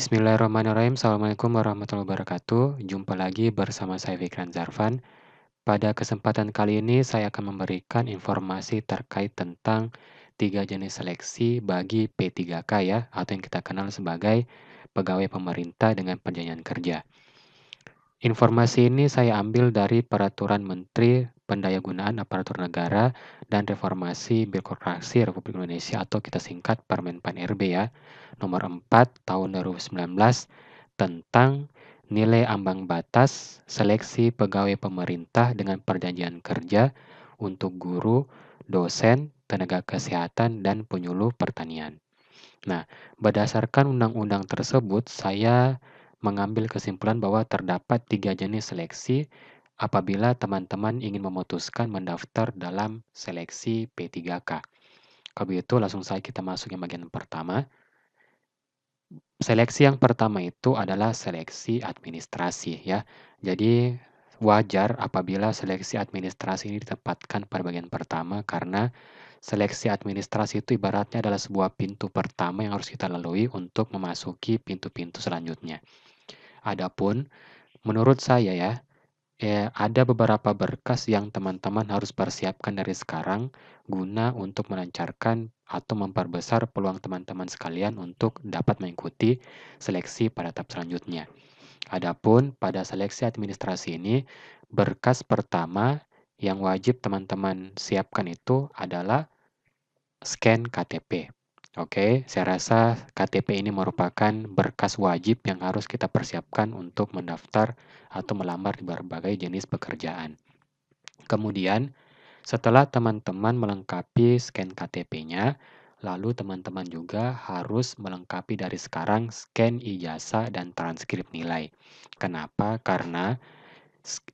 Bismillahirrahmanirrahim. Assalamualaikum warahmatullahi wabarakatuh. Jumpa lagi bersama saya Fikran Zarfan. Pada kesempatan kali ini saya akan memberikan informasi terkait tentang 3 jenis seleksi bagi P3K ya, atau yang kita kenal sebagai pegawai pemerintah dengan perjanjian kerja. Informasi ini saya ambil dari Peraturan Menteri Pendayagunaan Aparatur Negara dan Reformasi Birokrasi Republik Indonesia atau kita singkat Permenpan RB ya, nomor 4 tahun 2019 tentang nilai ambang batas seleksi pegawai pemerintah dengan perjanjian kerja untuk guru, dosen, tenaga kesehatan, dan penyuluh pertanian. Nah, berdasarkan undang-undang tersebut, saya mengambil kesimpulan bahwa terdapat 3 jenis seleksi apabila teman-teman ingin memutuskan mendaftar dalam seleksi P3K. Kalau begitu, langsung saja kita masuk yang bagian pertama. Seleksi yang pertama itu adalah seleksi administrasi ya. Jadi wajar apabila seleksi administrasi ini ditempatkan pada bagian pertama karena seleksi administrasi itu ibaratnya adalah sebuah pintu pertama yang harus kita lalui untuk memasuki pintu-pintu selanjutnya. Adapun menurut saya ya, ada beberapa berkas yang teman-teman harus persiapkan dari sekarang guna untuk melancarkan atau memperbesar peluang teman-teman sekalian untuk dapat mengikuti seleksi pada tahap selanjutnya. Adapun pada seleksi administrasi ini, berkas pertama yang wajib teman-teman siapkan itu adalah scan KTP. Oke, saya rasa KTP ini merupakan berkas wajib yang harus kita persiapkan untuk mendaftar atau melamar di berbagai jenis pekerjaan. Kemudian, setelah teman-teman melengkapi scan KTP-nya, lalu teman-teman juga harus melengkapi dari sekarang scan ijazah dan transkrip nilai. Kenapa? Karena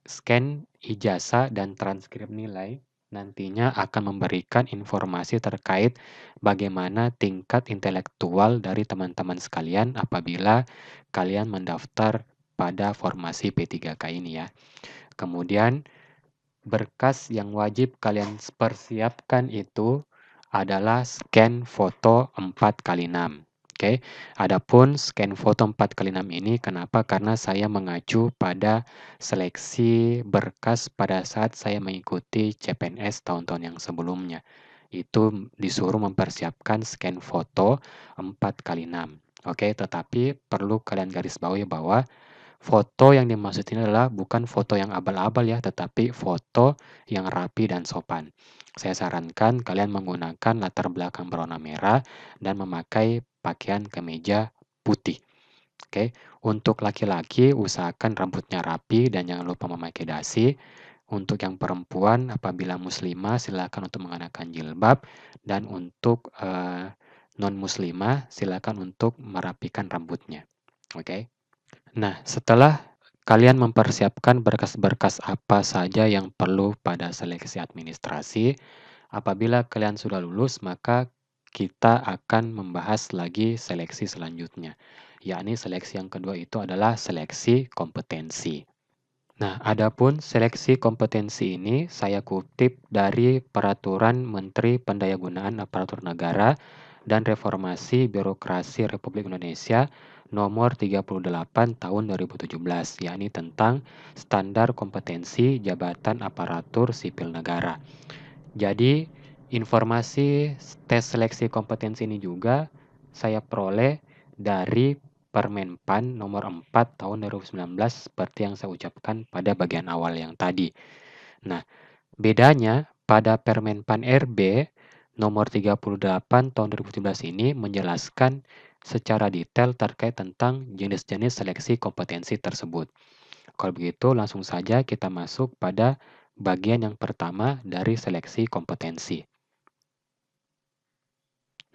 scan ijazah dan transkrip nilai nantinya akan memberikan informasi terkait bagaimana tingkat intelektual dari teman-teman sekalian apabila kalian mendaftar pada formasi P3K ini ya. Kemudian berkas yang wajib kalian persiapkan itu adalah scan foto 4x6. Oke, adapun scan foto 4x6 ini kenapa? Karena saya mengacu pada seleksi berkas pada saat saya mengikuti CPNS tahun-tahun yang sebelumnya. Itu disuruh mempersiapkan scan foto 4x6. Oke, tetapi perlu kalian garis bawahi bahwa foto yang dimaksud ini adalah bukan foto yang abal-abal ya, tetapi foto yang rapi dan sopan. Saya sarankan kalian menggunakan latar belakang berwarna merah dan memakai pakaian kemeja putih. Oke, untuk laki-laki usahakan rambutnya rapi dan jangan lupa memakai dasi. Untuk yang perempuan apabila muslimah silakan untuk mengenakan jilbab dan untuk non-muslimah silakan untuk merapikan rambutnya. Oke. Nah, setelah kalian mempersiapkan berkas-berkas apa saja yang perlu pada seleksi administrasi, apabila kalian sudah lulus, maka kita akan membahas lagi seleksi selanjutnya, yakni seleksi yang kedua itu adalah seleksi kompetensi. Nah, adapun seleksi kompetensi ini saya kutip dari Peraturan Menteri Pendayagunaan Aparatur Negara dan Reformasi Birokrasi Republik Indonesia nomor 38 tahun 2017, yakni tentang standar kompetensi jabatan aparatur sipil negara. Jadi, informasi tes seleksi kompetensi ini juga saya peroleh dari Permenpan nomor 4 tahun 2019 seperti yang saya ucapkan pada bagian awal yang tadi. Nah, bedanya pada Permenpan RB nomor 38 tahun 2017 ini menjelaskan secara detail terkait tentang jenis-jenis seleksi kompetensi tersebut. Kalau begitu, langsung saja kita masuk pada bagian yang pertama dari seleksi kompetensi.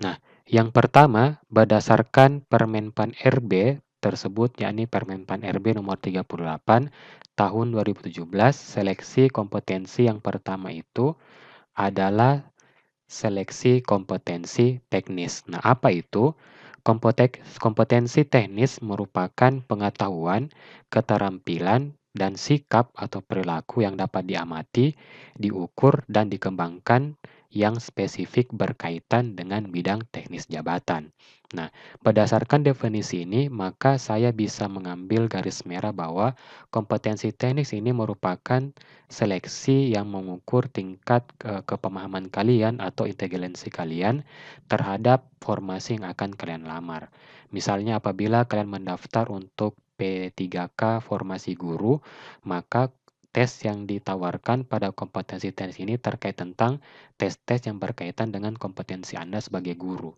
Nah, yang pertama berdasarkan Permenpan RB tersebut, yakni Permenpan RB nomor 38 tahun 2017, seleksi kompetensi yang pertama itu adalah seleksi kompetensi teknis. Nah, apa itu? Kompetensi teknis merupakan pengetahuan, keterampilan, dan sikap atau perilaku yang dapat diamati, diukur, dan dikembangkan yang spesifik berkaitan dengan bidang teknis jabatan. Nah, berdasarkan definisi ini, maka saya bisa mengambil garis merah bahwa kompetensi teknis ini merupakan seleksi yang mengukur tingkat kepemahaman kalian atau inteligensi kalian terhadap formasi yang akan kalian lamar. Misalnya apabila kalian mendaftar untuk P3K formasi guru, maka tes yang ditawarkan pada kompetensi teknis ini terkait tentang tes-tes yang berkaitan dengan kompetensi Anda sebagai guru.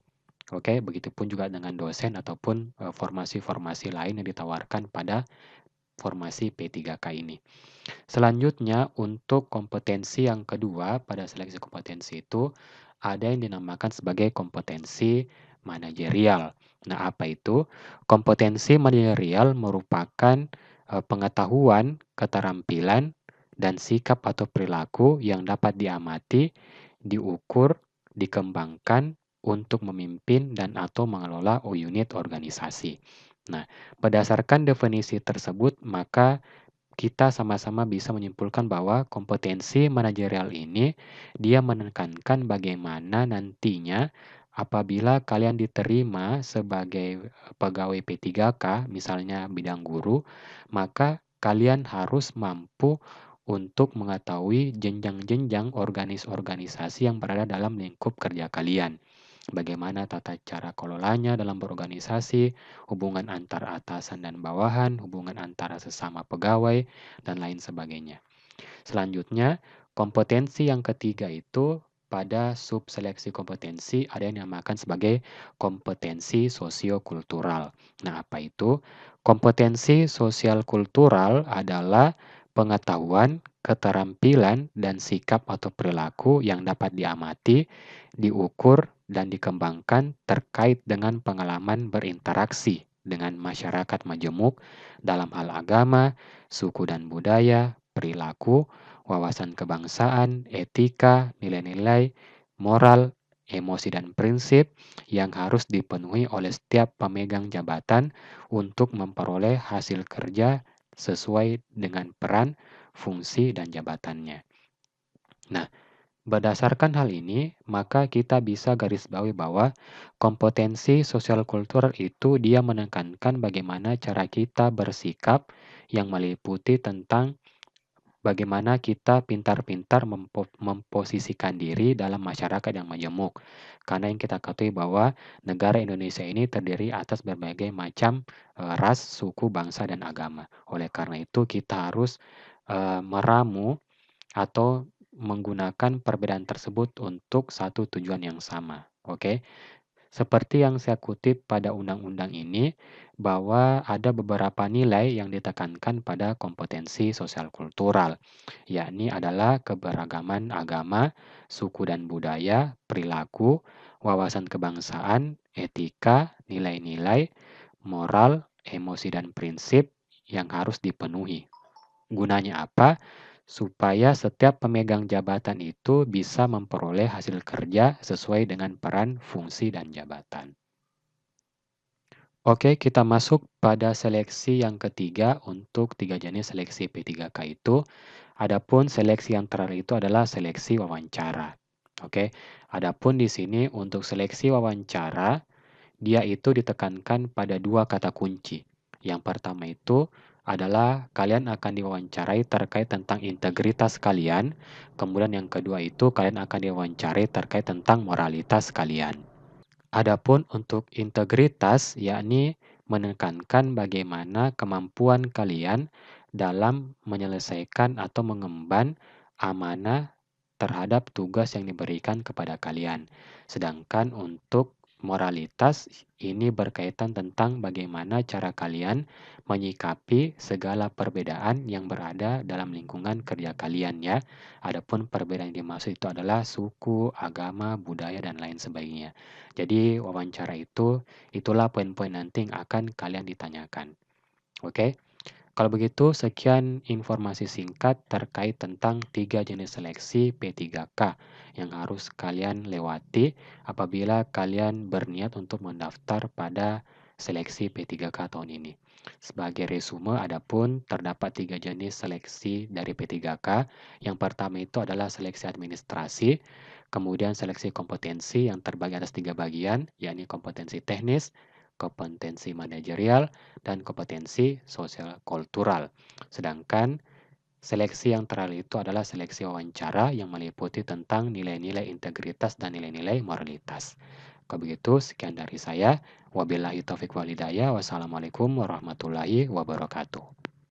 Oke, begitupun juga dengan dosen ataupun formasi-formasi lain yang ditawarkan pada formasi P3K ini. Selanjutnya, untuk kompetensi yang kedua pada seleksi kompetensi itu ada yang dinamakan sebagai kompetensi manajerial. Nah, apa itu? Kompetensi manajerial merupakan pengetahuan, keterampilan, dan sikap atau perilaku yang dapat diamati, diukur, dikembangkan untuk memimpin dan atau mengelola unit organisasi. Nah, berdasarkan definisi tersebut, maka kita sama-sama bisa menyimpulkan bahwa kompetensi manajerial ini dia menekankan bagaimana nantinya apabila kalian diterima sebagai pegawai P3K, misalnya bidang guru, maka kalian harus mampu untuk mengetahui jenjang-jenjang organisasi yang berada dalam lingkup kerja kalian. Bagaimana tata cara kelolanya dalam berorganisasi, hubungan antara atasan dan bawahan, hubungan antara sesama pegawai, dan lain sebagainya. Selanjutnya, kompetensi yang ketiga itu pada subseleksi kompetensi ada yang dinamakan sebagai kompetensi sosiokultural. Nah, apa itu? Kompetensi sosial kultural adalah pengetahuan, keterampilan, dan sikap atau perilaku yang dapat diamati, diukur, dan dikembangkan terkait dengan pengalaman berinteraksi dengan masyarakat majemuk dalam hal agama, suku dan budaya, perilaku, wawasan kebangsaan, etika, nilai-nilai, moral, emosi, dan prinsip yang harus dipenuhi oleh setiap pemegang jabatan untuk memperoleh hasil kerja sesuai dengan peran, fungsi, dan jabatannya. Nah, berdasarkan hal ini, maka kita bisa garis bawahi bahwa kompetensi sosial kultural itu dia menekankan bagaimana cara kita bersikap yang meliputi tentang bagaimana kita pintar-pintar memposisikan diri dalam masyarakat yang majemuk. Karena yang kita ketahui bahwa negara Indonesia ini terdiri atas berbagai macam ras, suku, bangsa, dan agama. Oleh karena itu kita harus meramu atau menggunakan perbedaan tersebut untuk satu tujuan yang sama. Oke. Seperti yang saya kutip pada undang-undang ini, bahwa ada beberapa nilai yang ditekankan pada kompetensi sosial kultural, yakni adalah keberagaman agama, suku dan budaya, perilaku, wawasan kebangsaan, etika, nilai-nilai, moral, emosi dan prinsip yang harus dipenuhi. Gunanya apa? Supaya setiap pemegang jabatan itu bisa memperoleh hasil kerja sesuai dengan peran, fungsi, dan jabatan. Oke, kita masuk pada seleksi yang ketiga untuk 3 jenis seleksi P3K itu. Adapun seleksi yang terakhir itu adalah seleksi wawancara. Oke, adapun di sini untuk seleksi wawancara, dia itu ditekankan pada 2 kata kunci. Yang pertama itu adalah kalian akan diwawancarai terkait tentang integritas kalian. Kemudian yang kedua itu kalian akan diwawancarai terkait tentang moralitas kalian. Adapun untuk integritas, yakni menekankan bagaimana kemampuan kalian dalam menyelesaikan atau mengemban amanah terhadap tugas yang diberikan kepada kalian. Sedangkan untuk moralitas ini berkaitan tentang bagaimana cara kalian menyikapi segala perbedaan yang berada dalam lingkungan kerja kalian ya. Adapun perbedaan yang dimaksud itu adalah suku, agama, budaya, dan lain sebagainya. Jadi wawancara itu itulah poin-poin nanti yang akan kalian ditanyakan. Oke? Kalau begitu, sekian informasi singkat terkait tentang 3 jenis seleksi P3K yang harus kalian lewati apabila kalian berniat untuk mendaftar pada seleksi P3K tahun ini. Sebagai resume, adapun terdapat 3 jenis seleksi dari P3K. Yang pertama itu adalah seleksi administrasi, Kemudian seleksi kompetensi yang terbagi atas 3 bagian, yakni kompetensi teknis, kompetensi manajerial, dan kompetensi sosial kultural. Sedangkan seleksi yang terakhir itu adalah seleksi wawancara yang meliputi tentang nilai-nilai integritas dan nilai-nilai moralitas. Kalau begitu, sekian dari saya. Wabillahi taufiq walhidayah. Wassalamualaikum warahmatullahi wabarakatuh.